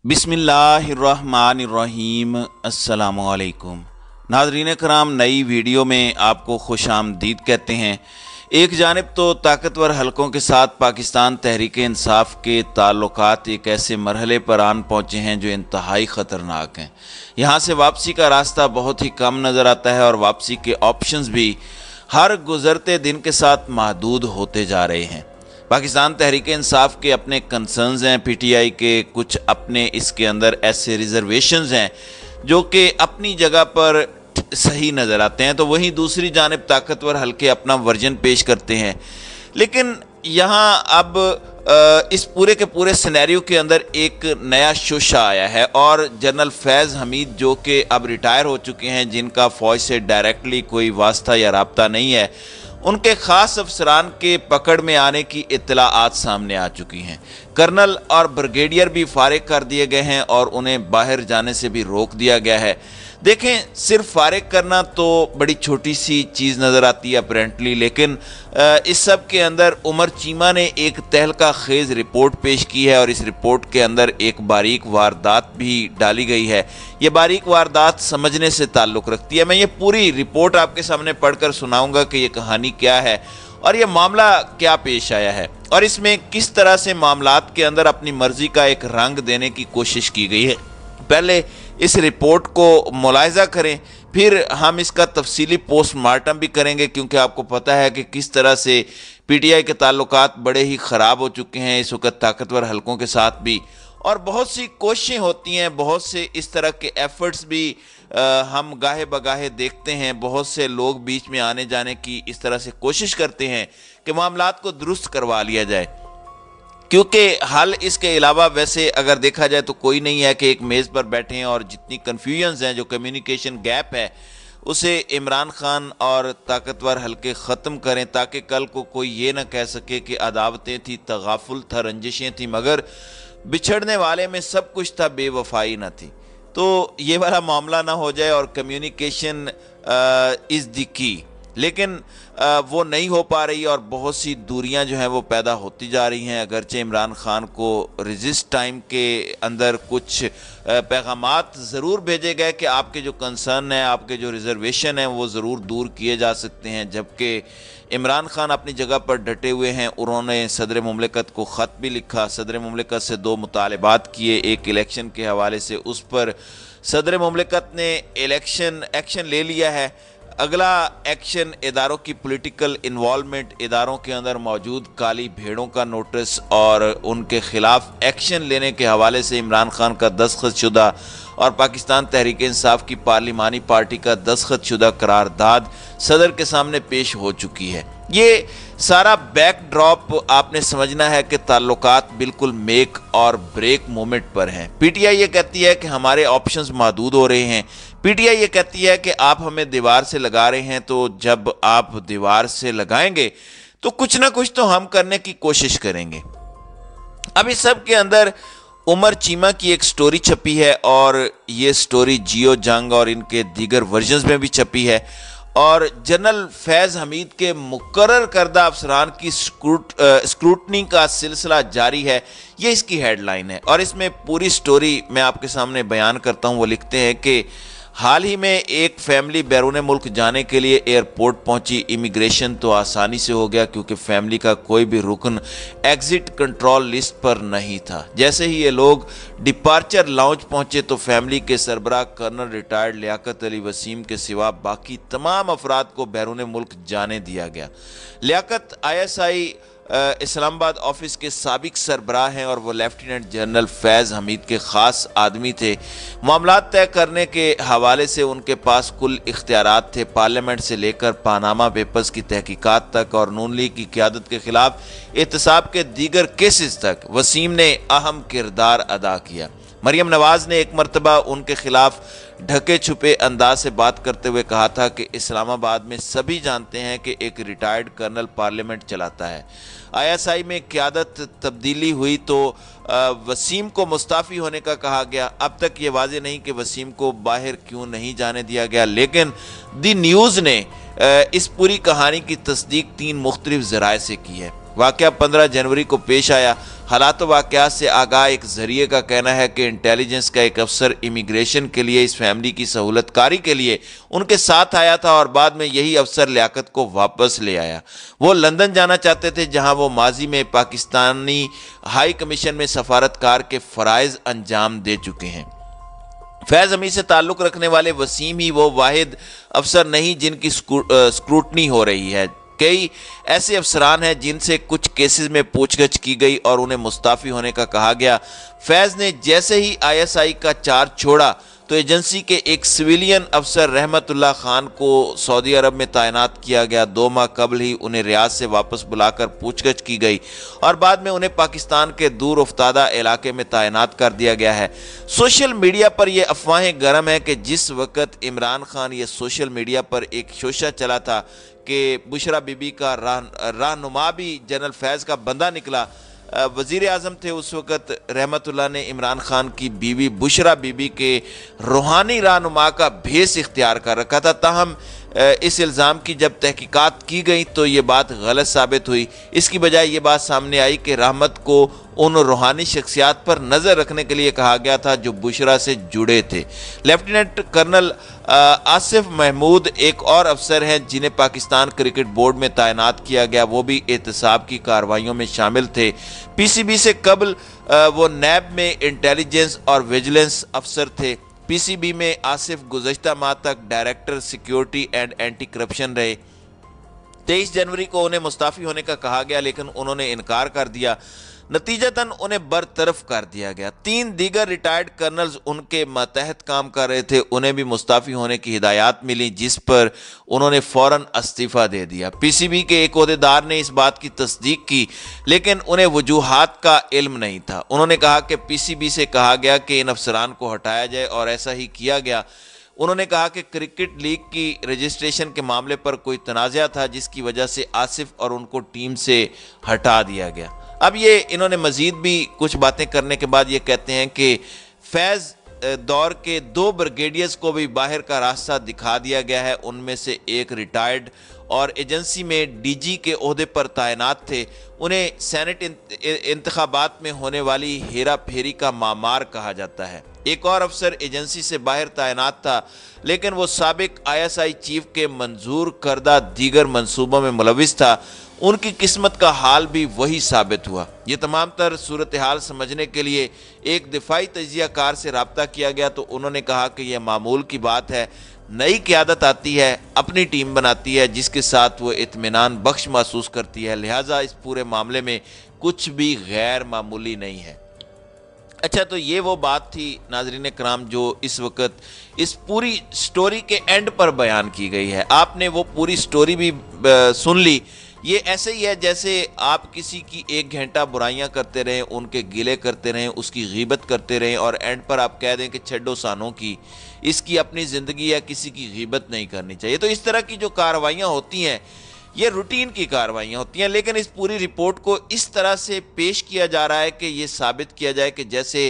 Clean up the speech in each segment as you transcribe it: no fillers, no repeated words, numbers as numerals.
बिस्मिल्लाहिर्रहमानिर्रहीम। अस्सलामुअलैकुम नाज़रीन कराम, नई वीडियो में आपको खुश आमदीद कहते हैं। एक जानिब तो ताकतवर हलकों के साथ पाकिस्तान तहरीक इंसाफ के ताल्लुकात एक ऐसे मरहले पर आन पहुँचे हैं जो इंतहाई ख़तरनाक हैं। यहाँ से वापसी का रास्ता बहुत ही कम नज़र आता है और वापसी के ऑप्शंस भी हर गुज़रते दिन के साथ महदूद होते जा रहे हैं। पाकिस्तान तहरीक इंसाफ के अपने कंसर्न्स हैं, पीटीआई के कुछ अपने इसके अंदर ऐसे रिजर्वेशंस हैं जो कि अपनी जगह पर सही नज़र आते हैं, तो वहीं दूसरी जानिब ताकतवर हल्के अपना वर्जन पेश करते हैं। लेकिन यहाँ अब इस पूरे के पूरे सिनेरियो के अंदर एक नया शोशा आया है और जनरल फैज़ हमीद जो कि अब रिटायर हो चुके हैं, जिनका फ़ौज से डायरेक्टली कोई वास्ता या राब्ता नहीं है, उनके ख़ास अफसरान के पकड़ में आने की इत्तलाआत सामने आ चुकी हैं। कर्नल और ब्रिगेडियर भी फारिग कर दिए गए हैं और उन्हें बाहर जाने से भी रोक दिया गया है। देखें, सिर्फ फारिग करना तो बड़ी छोटी सी चीज़ नज़र आती है अपेरेंटली, लेकिन इस सब के अंदर उमर चीमा ने एक तहलका खेज़ रिपोर्ट पेश की है और इस रिपोर्ट के अंदर एक बारीक वारदात भी डाली गई है। ये बारीक वारदात समझने से ताल्लुक़ रखती है। मैं ये पूरी रिपोर्ट आपके सामने पढ़कर सुनाऊंगा कि ये कहानी क्या है और ये मामला क्या पेश आया है और इसमें किस तरह से मामलात के अंदर अपनी मर्ज़ी का एक रंग देने की कोशिश की गई है। पहले इस रिपोर्ट को मुलाहिज़ा करें, फिर हम इसका तफसीली पोस्टमार्टम भी करेंगे, क्योंकि आपको पता है कि किस तरह से पीटीआई के ताल्लुकात बड़े ही ख़राब हो चुके हैं इस वक्त ताकतवर हलकों के साथ भी, और बहुत सी कोशिशें होती हैं, बहुत से इस तरह के एफ़र्ट्स भी हम गाहे बगाहे देखते हैं। बहुत से लोग बीच में आने जाने की इस तरह से कोशिश करते हैं कि मामलात को दुरुस्त करवा लिया जाए, क्योंकि हल इसके अलावा वैसे अगर देखा जाए तो कोई नहीं है कि एक मेज़ पर बैठे हैं और जितनी कन्फ्यूजन्स हैं, जो कम्युनिकेशन गैप है, उसे इमरान खान और ताकतवर हल्के ख़त्म करें, ताकि कल को कोई ये ना कह सके कि अदावतें थी, तगाफुल था, रंजिशें थी, मगर बिछड़ने वाले में सब कुछ था, बेवफाई ना थी। तो ये वाला मामला ना हो जाए और कम्युनिकेशन इज़ द की, लेकिन वो नहीं हो पा रही और बहुत सी दूरियां जो हैं वो पैदा होती जा रही हैं। अगरचे इमरान खान को रेजिस्ट टाइम के अंदर कुछ पैगामात ज़रूर भेजे गए कि आपके जो कंसर्न है, आपके जो रिजर्वेशन है, वो ज़रूर दूर किए जा सकते हैं, जबकि इमरान खान अपनी जगह पर डटे हुए हैं। उन्होंने सदर मुमलिकत को ख़त भी लिखा, सदर मुमलिकत से 2 मुतालबात किए, एक इलेक्शन के हवाले से, उस पर सदर मुमलिकत ने एक्शन ले लिया है। अगला एक्शन इदारों की पॉलिटिकल इन्वॉल्वमेंट, इदारों के अंदर मौजूद काली भेड़ों का नोटिस और उनके खिलाफ एक्शन लेने के हवाले से इमरान खान का दस्तखत शुदा और पाकिस्तान तहरीक इंसाफ की पार्लिमानी पार्टी का दस्तखत शुदा करारदाद सदर के सामने पेश हो चुकी है। ये सारा बैकड्रॉप आपने समझना है कि ताल्लुकात बिल्कुल मेक और ब्रेक मोमेंट पर हैं। पीटीआई ये कहती है कि हमारे ऑप्शंस महदूद हो रहे हैं। पीटीआई ये कहती है कि आप हमें दीवार से लगा रहे हैं, तो जब आप दीवार से लगाएंगे तो कुछ ना कुछ तो हम करने की कोशिश करेंगे। अब इस सब के अंदर उमर चीमा की एक स्टोरी छपी है और ये स्टोरी जियो जंग और इनके दीगर वर्जन्स में भी छपी है और जनरल फैज़ हमीद के मुकर्रर करदा अफसरान की स्क्रूटनी का सिलसिला जारी है। ये इसकी हेडलाइन है और इसमें पूरी स्टोरी मैं आपके सामने बयान करता हूँ। वो लिखते हैं कि हाल ही में एक फैमिली बैरून मुल्क जाने के लिए एयरपोर्ट पहुंची। इमिग्रेशन तो आसानी से हो गया क्योंकि फैमिली का कोई भी रुकन एग्ज़िट कंट्रोल लिस्ट पर नहीं था। जैसे ही ये लोग डिपार्चर लाउंज पहुंचे तो फैमिली के सरबराह कर्नल रिटायर्ड लियाकत अली वसीम के सिवा बाकी तमाम अफराद को बैरून मुल्क जाने दिया गया। लियाकत ISI इस्लामाबाद ऑफिस के साबिक सरबराह हैं और वो लेफ्टिनेंट जनरल फैज़ हमीद के ख़ास आदमी थे। मामलात तय करने के हवाले से उनके पास कुल इख्तियारात थे, पार्लियामेंट से लेकर पानामा पेपर्स की तहकीकात तक और नून लीग की क़यादत के ख़िलाफ़ एहतसाब के दीगर केसेस तक वसीम ने अहम किरदार अदा किया। मरियम नवाज़ ने एक मरतबा उनके खिलाफ ढके छुपे अंदाज से बात करते हुए कहा था कि इस्लामाबाद में सभी जानते हैं कि एक रिटायर्ड कर्नल पार्लियामेंट चलाता है। ISI में क़यादत तब्दीली हुई तो वसीम को मुस्ताफ़ी होने का कहा गया। अब तक ये वाज़ेह नहीं कि वसीम को बाहर क्यों नहीं जाने दिया गया, लेकिन दी न्यूज़ ने इस पूरी कहानी की तस्दीक 3 मुख्तलिफ ज़राए से की है। वाक़या 15 जनवरी को पेश आया। हालात व वाक़यात से आगाह एक ज़रिए का कहना है कि इंटेलिजेंस का एक अफसर इमिग्रेशन के लिए इस फैमिली की सहूलतकारी के लिए उनके साथ आया था और बाद में यही अफसर लियाकत को वापस ले आया। वो लंदन जाना चाहते थे, जहां वो माजी में पाकिस्तानी हाई कमीशन में सफारतकार के फ़राइज़ अंजाम दे चुके हैं। फैज़ हमीद से ताल्लुक़ रखने वाले वसीम ही वो वाहिद अफसर नहीं जिनकी स्क्रूटनी हो रही है। कई ऐसे अफसरान हैं जिनसे कुछ केसेस में पूछगछ की गई और उन्हें मुस्ताफ़ी होने का कहा गया। फैज़ ने जैसे ही ISI का चार्ज छोड़ा तो एजेंसी के एक सिविलियन अफसर रहमतुल्लाह खान को सऊदी अरब में तैनात किया गया। 2 माह कबल ही उन्हें रियाद से वापस बुलाकर पूछगछ की गई और बाद में उन्हें पाकिस्तान के दूर उफ्तादा इलाके में तैनात कर दिया गया है। सोशल मीडिया पर यह अफवाहें गर्म हैं कि जिस वक्त इमरान खान ये सोशल मीडिया पर एक शोशा चला था कि बुशरा बीबी का रहनुमा भी जनरल फैज़ का बंदा निकला। वज़ीर आज़म थे उस वक़्त रहमतुल्लाह ने इमरान खान की बीवी बुशरा बीबी के रूहानी रहनुमा का भेस इख्तियार कर रखा था। ताहम इस इल्ज़ाम की जब तहकीकात की गई तो ये बात गलत साबित हुई। इसकी बजाय ये बात सामने आई कि रहमत को उन रूहानी शख्सियात पर नज़र रखने के लिए कहा गया था जो बुशरा से जुड़े थे। लेफ्टिनेंट कर्नल आसिफ महमूद एक और अफसर हैं जिन्हें पाकिस्तान क्रिकेट बोर्ड में तैनात किया गया। वो भी एहतसाब की कार्रवाइयों में शामिल थे। PCB से कबल वो नैब में इंटेलिजेंस और विजिलेंस अफसर थे। PCB में आसिफ गुज़श्ता माह तक director security and anti corruption रहे। 23 जनवरी को उन्हें मुस्ताफ़ी होने का कहा गया, लेकिन उन्होंने इनकार कर दिया। नतीजतन उन्हें बरतरफ कर दिया गया। 3 दीगर रिटायर्ड कर्नल्स उनके मातहत काम कर रहे थे, उन्हें भी मुस्ताफ़ी होने की हिदायत मिली, जिस पर उन्होंने फ़ौरन इस्तीफ़ा दे दिया। PCB के एक ओहदेदार ने इस बात की तस्दीक की, लेकिन उन्हें वजूहात का इल्म नहीं था। उन्होंने कहा कि PCB से कहा गया कि इन अफसरान को हटाया जाए और ऐसा ही किया गया। उन्होंने कहा कि क्रिकेट लीग की रजिस्ट्रेशन के मामले पर कोई तनाज़ा था, जिसकी वजह से आसिफ और उनको टीम से हटा दिया गया। अब ये इन्होंने मज़ीद भी कुछ बातें करने के बाद ये कहते हैं कि फैज़ दौर के 2 ब्रिगेडियर्स को भी बाहर का रास्ता दिखा दिया गया है। उनमें से एक रिटायर्ड और एजेंसी में DG के ओहदे पर तैनात थे। उन्हें सेनेट इंतखाबात में होने वाली हेरा फेरी का मामार कहा जाता है। एक और अफसर एजेंसी से बाहर तैनात था, लेकिन वो साबिक ISI चीफ के मंजूर करदा दीगर मंसूबों में मुलविस था। उनकी किस्मत का हाल भी वही साबित हुआ। ये तमाम तर सूरत हाल समझने के लिए एक दिफाई तजियाकार से रब्ता किया गया तो उन्होंने कहा कि यह मामूल की बात है। नई क़यादत आती है, अपनी टीम बनाती है, जिसके साथ वो इत्मीनान बख्श महसूस करती है। लिहाजा इस पूरे मामले में कुछ भी गैर मामूली नहीं है। अच्छा, तो ये वो बात थी नाज़रीन कराम जो इस वक्त इस पूरी स्टोरी के एंड पर बयान की गई है। आपने वो पूरी स्टोरी भी सुन ली। ये ऐसे ही है जैसे आप किसी की 1 घंटा बुराइयां करते रहें, उनके गिले करते रहें, उसकी गीबत करते रहें और एंड पर आप कह दें कि छड्डो सानों की, इसकी अपनी ज़िंदगी या किसी की गीबत नहीं करनी चाहिए। तो इस तरह की जो कार्रवाइयाँ होती हैं ये रूटीन की कार्रवाइयाँ होती हैं, लेकिन इस पूरी रिपोर्ट को इस तरह से पेश किया जा रहा है कि ये साबित किया जाए कि जैसे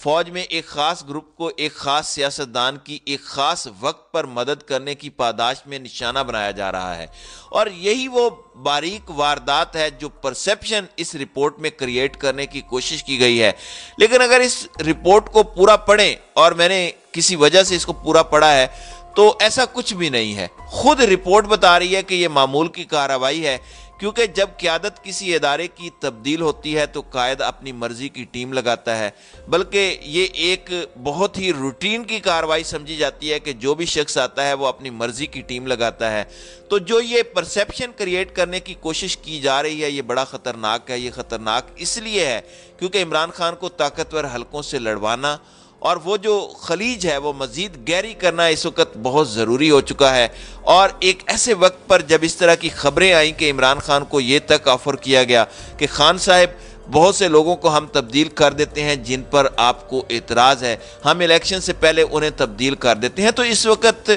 फ़ौज में एक ख़ास ग्रुप को एक ख़ास सियासतदान की एक ख़ास वक्त पर मदद करने की पादाश में निशाना बनाया जा रहा है। और यही वो बारीक वारदात है जो परसेप्शन इस रिपोर्ट में क्रिएट करने की कोशिश की गई है। लेकिन अगर इस रिपोर्ट को पूरा पढ़ें, और मैंने किसी वजह से इसको पूरा पढ़ा है, तो ऐसा कुछ भी नहीं है। खुद रिपोर्ट बता रही है कि यह मामूल की कार्रवाई है, क्योंकि जब क़यादत किसी इदारे की तब्दील होती है तो कायद अपनी मर्जी की टीम लगाता है, बल्कि ये एक बहुत ही रूटीन की कार्रवाई समझी जाती है कि जो भी शख्स आता है वो अपनी मर्जी की टीम लगाता है। तो जो ये परसेप्शन क्रिएट करने की कोशिश की जा रही है ये बड़ा ख़तरनाक है। ये ख़तरनाक इसलिए है क्योंकि इमरान खान को ताकतवर हलकों से लड़वाना और वो जो खलीज है वो मज़ीद गहरी करना इस वक्त बहुत ज़रूरी हो चुका है। और एक ऐसे वक्त पर जब इस तरह की ख़बरें आई कि इमरान खान को ये तक ऑफ़र किया गया कि खान साहब बहुत से लोगों को हम तब्दील कर देते हैं जिन पर आपको एतराज़ है, हम इलेक्शन से पहले उन्हें तब्दील कर देते हैं। तो इस वक्त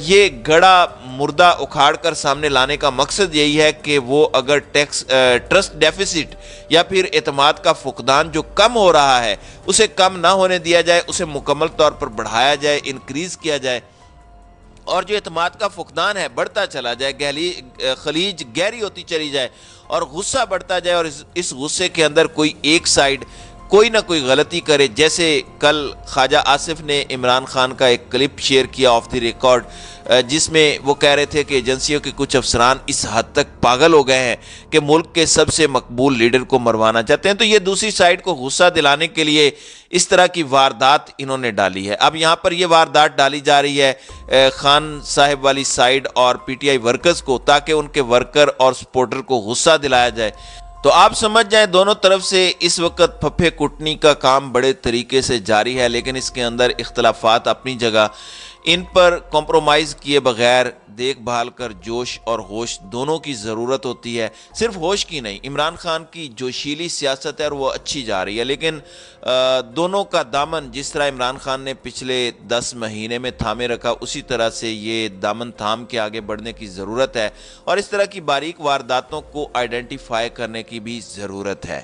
ये गड़ा मुर्दा उखाड़ कर सामने लाने का मकसद यही है कि वो अगर ट्रस्ट डेफिसिट या फिर एतमाद का फुकदान जो कम हो रहा है उसे कम ना होने दिया जाए, उसे मुकम्मल तौर पर बढ़ाया जाए, इंक्रीज़ किया जाए। اور جو اعتماد کا فقدان ہے بڑھتا چلا جائے، خلیج گہری ہوتی چلی جائے اور غصہ بڑھتا جائے، اور اس غصے کے اندر کوئی ایک سائیڈ کوئی نہ کوئی غلطی کرے، جیسے کل خواجہ آصف نے عمران خان کا ایک کلپ شیئر کیا آف دی ریکارڈ، جس میں وہ کہہ رہے تھے کہ ایجنسیوں کے کچھ افسران اس حد تک پاگل ہو گئے ہیں کہ ملک کے سب سے مقبول لیڈر کو مروانا چاہتے ہیں، تو یہ دوسری سائیڈ کو غصہ دلانے کے لیے اس طرح کی واردات انہوں نے ڈالی ہے۔ اب یہاں پر یہ واردات ڈالی جا رہی ہے خان صاحب والی سائیڈ اور پی ٹی آئی ورکرز کو، تاکہ ان کے ورکر اور سپورٹر کو غصہ دلایا جائے۔ تو آپ سمجھ جائیں دونوں طرف سے اس وقت پھپھے کٹنی کا کام بڑے طریقے سے جاری ہے، لیکن اس کے اندر اختلافات اپنی جگہ، ان پر کمپرومائز کیے بغیر دیکھ بھال کر جوش اور ہوش دونوں کی ضرورت ہوتی ہے، صرف ہوش کی نہیں۔ عمران خان کی جوشیلی سیاست ہے اور وہ اچھی جا رہی ہے، لیکن دونوں کا دامن جس طرح عمران خان نے پچھلے 10 مہینے میں تھامے رکھا، اسی طرح سے یہ دامن تھام کے آگے بڑھنے کی ضرورت ہے، اور اس طرح کی باریک وارداتوں کو آئیڈینٹیفائی کرنے کی بھی ضرورت ہے۔